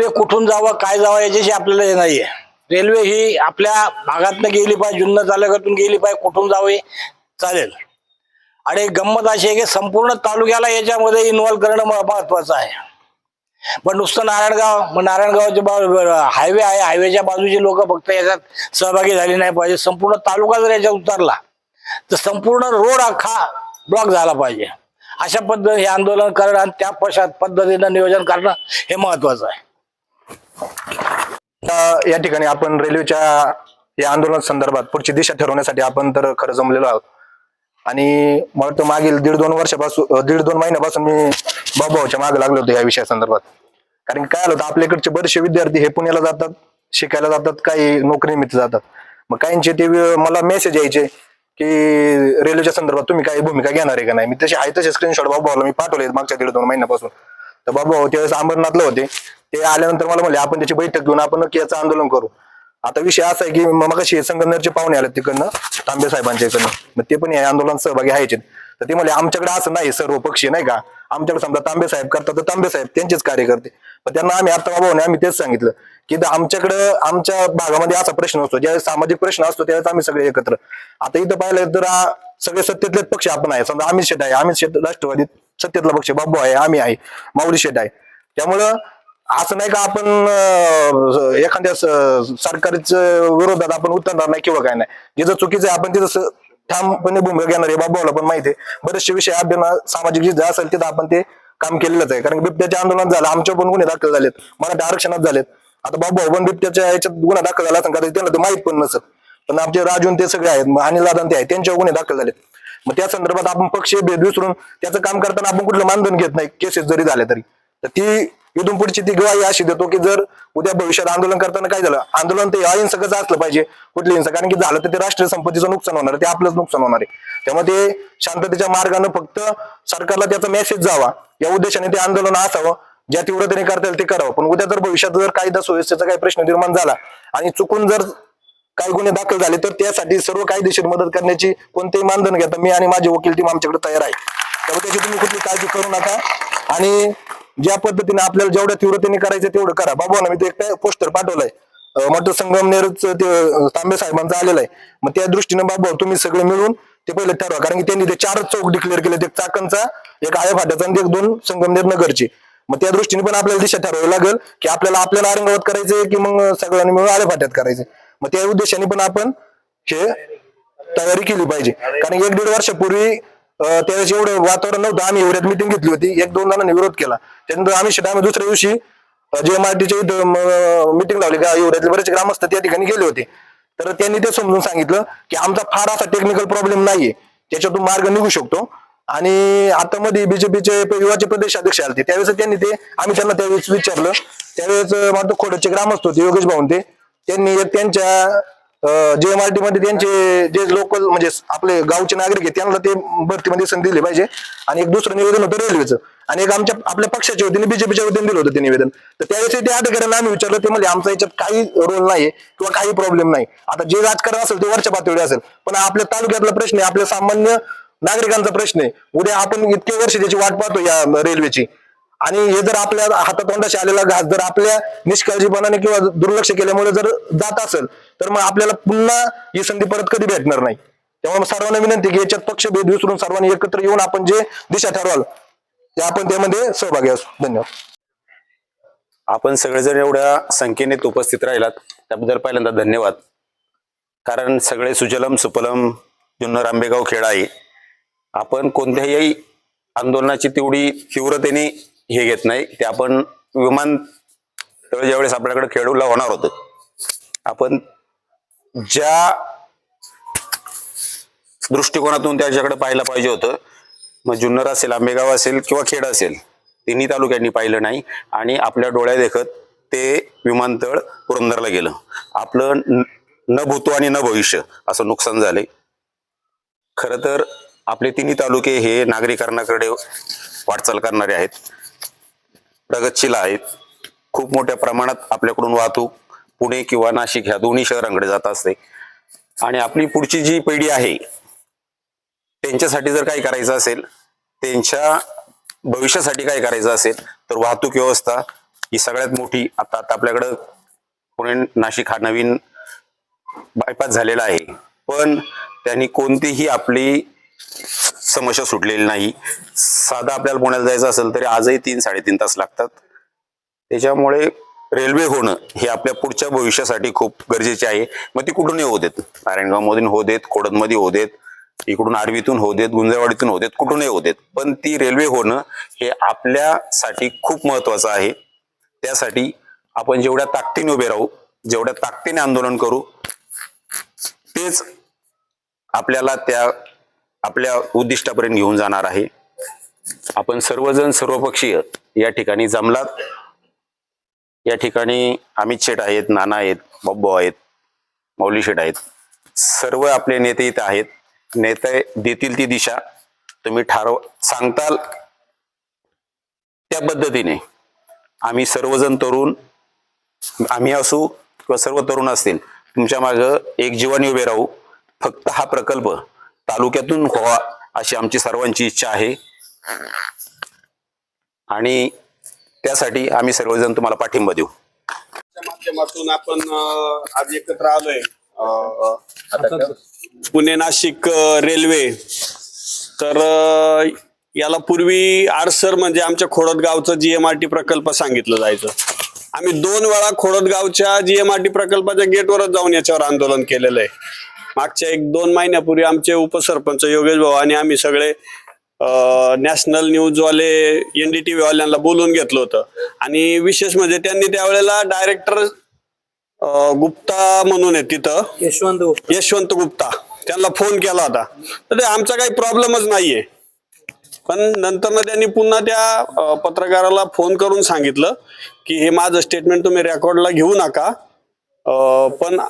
Railway कुठून जावं काय जावं याच्याशी आपल्याला हे नाहीये. रेल्वे ही आपल्या भागातनं गेली पाहिजे, जुन्नर तालुक्यातून गेली पाहिजे, कुठून जावे चालेल. आणि गंमत अशी आहे की संपूर्ण तालुक्याला याच्यामध्ये इन्व्हॉल्व करणं महत्वाचं आहे. पण नुसतं नारायणगावचे हायवे आहे, हायवेच्या बाजूचे लोक फक्त याच्यात सहभागी झाले नाही पाहिजे. संपूर्ण तालुका जर याच्यात उतरला तर संपूर्ण रोड अख्खा ब्लॉक झाला पाहिजे. अशा पद्धतीने हे आंदोलन करणं आणि त्या पद्धतीनं नियोजन करणं हे महत्वाचं आहे. या ठिकाणी आपण रेल्वेच्या या आंदोलन संदर्भात पुढची दिशा ठरवण्यासाठी आपण तर खरं जमलेलो आहोत. आणि मला वाटतं मागील 1.5 महिन्यापासून मी बाबूभाऊच्या मागे लागलो होतो या विषया संदर्भात. कारण काय आलं होतं, आपल्याकडचे बरेचसे विद्यार्थी हे पुण्याला जातात, शिकायला जातात, काही नोकरीनिमित्त जातात. मग काहींचे ते मला मेसेज यायचे की रेल्वेच्या संदर्भात तुम्ही काही भूमिका घेणार आहे का नाही. मी तसे स्क्रीनशॉट बाबूभाऊला मी पाठवले मागच्या 1.5-2 महिन्यापासून. तर बाबूभाऊ त्यावेळेस अंबरनाथला होते. ते आल्यानंतर मला म्हणले आपण त्याची बैठक घेऊन आपण नक्की याचं आंदोलन करू. आता विषय असा आहे की मग कशी संगमनेरचे पाहुणे आले तिकडनं, तांबे साहेबांच्या इकडनं, मग ते पण या आंदोलन सहभागी व्हायचे. तर ते म्हणले आमच्याकडे असं नाही सर्व पक्षी नाही का, आमच्याकडे समजा तांबे साहेब करतात तर तांबे साहेब त्यांचेच कार्यकर्ते. पण त्यांना आम्ही आता बाबा आम्ही तेच सांगितलं की आमच्याकडे आमच्या भागामध्ये असा प्रश्न असतो, ज्यावेळेस सामाजिक प्रश्न असतो त्यावेळेस आम्ही सगळे एकत्र. आता इथं पाहिलं तर सगळे सत्तेतलेच पक्ष आपण आहे. समजा अमित शेट आहे, अमित शेट राष्ट्रवादी सत्तेतला पक्ष, बाबू आहे, आम्ही आहे, माऊली शेट आहे. त्यामुळं असं नाही का आपण एखाद्या सरकारच्या विरोधात आपण उतरणार नाही किंवा काय नाही. जिथं चुकीचं आहे आपण तिथं ठामपणे भूमिका घेणार आहे. बाबूला पण माहिती आहे बरेचसे विषय अभ्यास सामाजिक जिथं असेल तिथं आपण ते काम केलेलंच आहे. कारण बिबट्याचे आंदोलन झालं, आमच्यावर पण गुन्हे दाखल झालेत, मराठा आरक्षणात झालेत. आता बाबू पण बिबट्याच्या याच्यात गुन्हा दाखल झाला असेल, कारण त्यांना ते माहित पण नसत. पण आमचे राजून ते सगळे आहेत, अनिल दादा ते आहेत, त्यांच्यावर गुन्हे दाखल झालेत. मग त्या संदर्भात आपण पक्ष भेद विसरून त्याचं काम करताना आपण कुठलं मानधन घेत नाही, केसेस जरी झाले तरी. तर ती इथून पुढची ती ग्वाही अशी देतो की जर उद्या भविष्यात आंदोलन करताना काय झालं, आंदोलन ते अहिंसकच असलं पाहिजे, कुठली हिंसा. कारण की झालं तर ते राष्ट्रीय संपत्तीचं नुकसान होणार आहे, ते आपलंच नुकसान होणार आहे. त्यामुळे ते शांततेच्या मार्गाने फक्त सरकारला त्याचा मेसेज जावा या उद्देशाने ते आंदोलन असावं. ज्या तीव्रतेने करता येईल ते करावं. पण उद्या जर भविष्यात जर कायदा सुव्यवस्थेचा काही प्रश्न निर्माण झाला आणि चुकून जर काही गुन्हे दाखल झाले तर त्यासाठी सर्व कायदेशीर मदत करण्याची कोणतेही मानधन घेता मी आणि माझी वकील टीम आमच्याकडे तयार आहे. त्यामुळे त्याची तुम्ही कुठली काळजी करू नका. आणि ज्या पद्धतीने आपल्याला जेवढ्या तीव्रतेने करायचं तेवढं करा. बाबूंना मी ते एक पोस्टर पाठवलंय, मोठं संगमनेरचं ते तांबे साहेबांचं आलेलं आहे. मग त्या दृष्टीने बाबू तुम्ही सगळे मिळून ते पहिले ठरवा. कारण की त्यांनी ते 4 चौक डिक्लेअर केले, एक चाकणचा, एक आळे फाट्याचा आणि 2 संगमनेर नगरचे. मग त्या दृष्टीने पण आपल्याला दिशा ठरवावी लागेल की आपल्याला औरंगाबाद करायचंय की मग सगळ्यांनी मिळून आळे फाट्यात करायचंय. मग त्या उद्देशाने पण आपण हे तयारी केली पाहिजे. कारण 1-1.5 वर्षापूर्वी त्यावेळेस एवढं वातावरण नव्हतं. आम्ही एवढ्यात मिटिंग घेतली होती, 1-2 जणांनी विरोध केला. त्यानंतर आम्ही दुसऱ्या दिवशी JMRTच्या इथं मिटिंग लावली का, एवढ्यातले बरेच ग्रामस्थ त्या ठिकाणी गेले होते. तर त्यांनी ते समजून सांगितलं की आमचा फार असा टेक्निकल प्रॉब्लेम नाहीये, त्याच्यातून मार्ग निघू शकतो. आणि आता मध्ये बीजेपीचे युवाचे प्रदेशाध्यक्ष आले त्यावेळेस आम्ही त्यांना त्यावेळेस विचारलं. त्यावेळेस माझं खोडचे ग्रामस्थ होते योगेश भाऊन, त्यांनी त्यांच्या JMRT मध्ये त्यांचे जे लोकल म्हणजे आपले गावचे नागरिक आहेत त्यांना ते भरतीमध्ये संधी दिली पाहिजे. आणि एक दुसरं निवेदन होतं रेल्वेचं, आणि एक आपल्या पक्षाच्या वतीने बीजेपीच्या वतीने दिलं होतं ते निवेदन. तर त्यावेळेस त्या अधिकाऱ्यांना आम्ही विचारलं, ते म्हणजे आमचा याच्यात काही रोल नाही किंवा काही प्रॉब्लेम नाही. आता जे राजकारण असेल ते वरच्या पातळीवर असेल, पण आपल्या तालुक्यातला प्रश्न आहे, आपल्या सामान्य नागरिकांचा प्रश्न आहे. उद्या आपण इतके वर्ष त्याची वाट पाहतो या रेल्वेची, आणि हे जर आपल्या हातातोंडाशी आलेला घास जर आपल्या निष्काळजीपणाने किंवा दुर्लक्ष केल्यामुळे जर जात असेल तर मग आपल्याला पुन्हा ही संधी परत कधी भेटणार नाही. त्यामुळे सर्वांना विनंती की याच्यात पक्षभेद विसरून सर्वांनी एकत्र येऊन आपण जे दिशा ठरवाल ते आपण त्यामध्ये सहभागी असू. धन्यवाद. आपण सगळेजण एवढ्या संख्येने उपस्थित राहिलात त्याबद्दल पहिल्यांदा धन्यवाद. कारण सगळे सुजलम सुपलम जुन्नर आंबेगाव खेड आहे. आपण कोणत्याही आंदोलनाची तेवढी तीव्रतेने हे घेत नाही. ते आपण विमानतळ ज्यावेळेस आपल्याकडे खेडूला होणार होतं, आपण ज्या दृष्टिकोनातून त्याच्याकडे पाहायला पाहिजे होतं, मग जुन्नर असेल, आंबेगाव असेल किंवा खेड असेल, तिन्ही तालुक्यांनी पाहिलं नाही. आणि आपल्या डोळ्या देखत ते विमानतळ पुरंदरला गेलं. आपलं न भूतो आणि न भविष्य असं नुकसान झालंय. खरं तर आपले तिन्ही तालुके हे नागरीकरणाकडे वाटचाल करणारे आहेत, प्रगतशील आहेत. खूप मोठ्या प्रमाणात आपल्याकडून वाहतूक पुणे किंवा नाशिक ह्या दोन्ही शहरांकडे जात असते. आणि आपली पुढची जी पिढी आहे त्यांच्यासाठी जर काही करायचं असेल, त्यांच्या भविष्यासाठी काय करायचं असेल तर वाहतूक व्यवस्था ही सगळ्यात मोठी आता आपल्याकडं पुणे नाशिक हा नवीन बायपास झालेला आहे, पण त्यांनी कोणतीही आपली समस्या सुटलेली नाही. साधा आपल्याला पुण्याला जायचं असेल तरी आजही 3-3.5 तास लागतात. त्याच्यामुळे रेल्वे होणं हे आपल्या पुढच्या भविष्यासाठी खूप गरजेचे आहे. मग ती कुठूनही होऊ देत, नारायणगाव मधून होऊ देत, खोडदमध्ये होऊ देत, इकडून आर्वीतून होऊ देत, गुंजरवाडीतून होऊ देत, कुठूनही होऊ देत, पण ती रेल्वे होणं हे आपल्यासाठी खूप महत्वाचं आहे. त्यासाठी आपण जेवढ्या ताकदीने उभे राहू, जेवढ्या ताकदीने आंदोलन करू, तेच आपल्याला त्या आपल्या उद्दिष्टापर्यंत घेऊन जाणार आहे. आपण सर्वजण सर्वपक्षीय या ठिकाणी जमलात. या ठिकाणी अमित शेठ आहेत, नाना आहेत, बाबू आहेत, मौली शेठ आहेत, सर्व आपले नेते इथे आहेत. नेते देतील ती दिशा तुम्ही सांगताल त्या पद्धतीने आम्ही सर्वजण तरुण, आम्ही असू किंवा सर्व तरुण असतील, तुमच्या मागं एक जीवाने उभे राहू. फक्त हा प्रकल्प तालुक्यातून व्हावा अशी आमची सर्वांची इच्छा आहे आणि त्यासाठी आम्ही सर्वजण तुम्हाला पाठिंबा देऊ. माध्यमातून आपण आज एकत्र आलोय पुणे नाशिक रेल्वे. तर याला पूर्वी आडसर म्हणजे आमच्या खोडदगावचं GMRT प्रकल्प सांगितलं जायचं. आम्ही 2 वेळा खोडदगावच्या GMRT प्रकल्पाच्या गेटवरच जाऊन याच्यावर आंदोलन केलेलं आहे. मागच्या 1-2 महिन्यापूर्वी आमचे उपसरपंच योगेश भाऊ आणि आम्ही सगळे नॅशनल न्यूजवाले NDTV वाल्यांना बोलून घेतलं होतं आणि विशेष म्हणजे त्यांनी त्यावेळेला डायरेक्टर गुप्ता म्हणून आहे तिथं, यशवंत गुप्ता, त्यांना फोन केला होता. तर ते आमचा काही प्रॉब्लेमच नाहीये, पण नंतर त्यांनी पुन्हा त्या पत्रकाराला फोन करून सांगितलं की हे माझं स्टेटमेंट तुम्ही रेकॉर्डला घेऊ नका, पण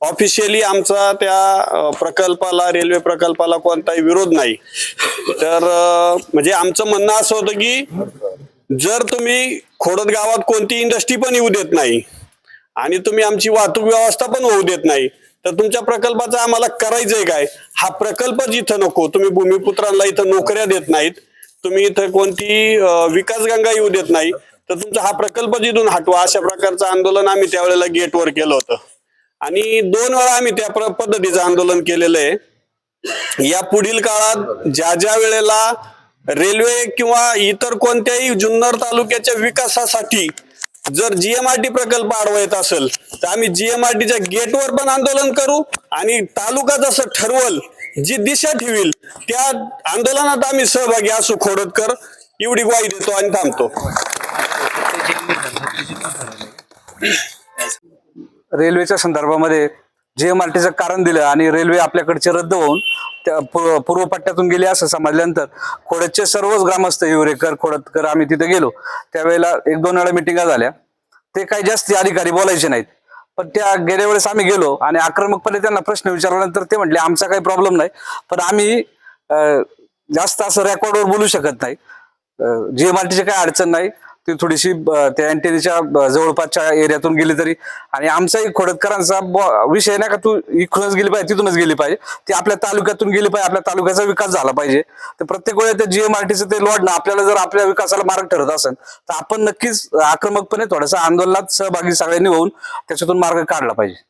ऑफिशियली आमचा त्या प्रकल्पाला, रेल्वे प्रकल्पाला कोणताही विरोध नाही. तर म्हणजे आमचं म्हणणं असं होतं की जर तुम्ही खोडद गावात कोणती इंडस्ट्री पण येऊ देत नाही आणि तुम्ही आमची वाहतूक व्यवस्था पण होऊ देत नाही, तर तुमच्या प्रकल्पाचं आम्हाला करायचंय काय? हा प्रकल्पच इथं नको. तुम्ही भूमिपुत्रांना इथं नोकऱ्या देत नाहीत, तुम्ही इथं कोणती विकासगंगा येऊ देत नाही, तर तुमचा हा प्रकल्प जिथून हटवा, अशा प्रकारचं आंदोलन आम्ही त्यावेळेला गेटवर केलं होतं आणि 2 वेळा आम्ही त्या पद्धतीचं आंदोलन केलेलं आहे. या पुढील काळात ज्या ज्या वेळेला रेल्वे किंवा इतर कोणत्याही जुन्नर तालुक्याच्या विकासासाठी जर GMRT प्रकल्प अडवा येत असेल तर आम्ही GMRTच्या गेटवर पण आंदोलन करू आणि तालुका जसं ठरवल, जी दिशा ठेवील त्या आंदोलनात आम्ही सहभागी असू. खोडदकर एवढी ग्वाही देतो आणि थांबतो. रेल्वेच्या संदर्भामध्ये GMRTचं कारण दिलं आणि रेल्वे आपल्याकडचे रद्द होऊन त्या पूर्व पट्ट्यातून गेले असं समजल्यानंतर खोडदचे सर्वच ग्रामस्थ, हिवरेकर, खोडदकर, आम्ही तिथे गेलो. त्यावेळेला 1-2 वेळा मिटिंगा झाल्या. ते काही जास्त अधिकारी बोलायचे नाहीत, पण त्या गेल्या वेळेस आम्ही गेलो आणि आक्रमकपणे त्यांना प्रश्न विचारल्यानंतर ते म्हटले आमचा काही प्रॉब्लेम नाही, पण आम्ही जास्त असं रेकॉर्डवर बोलू शकत नाही. GMRTची काही अडचण नाही, ती थोडीशी त्या अँटेनीच्या जवळपासच्या एरियातून गेली तरी, आणि आमचाही खोडदकरांचा विषय नाही का तू इकडूनच गेली पाहिजे तिथूनच गेली पाहिजे, ती आपल्या तालुक्यातून गेली पाहिजे, आपल्या तालुक्याचा विकास झाला पाहिजे. तर प्रत्येक वेळेला त्या GMRTचं ते लॉडणं आपल्याला जर आपल्या विकासाला मार्ग ठरत असेल तर आपण नक्कीच आक्रमकपणे थोडंसं आंदोलनात सहभागी सगळ्यांनी होऊन त्याच्यातून मार्ग काढला पाहिजे.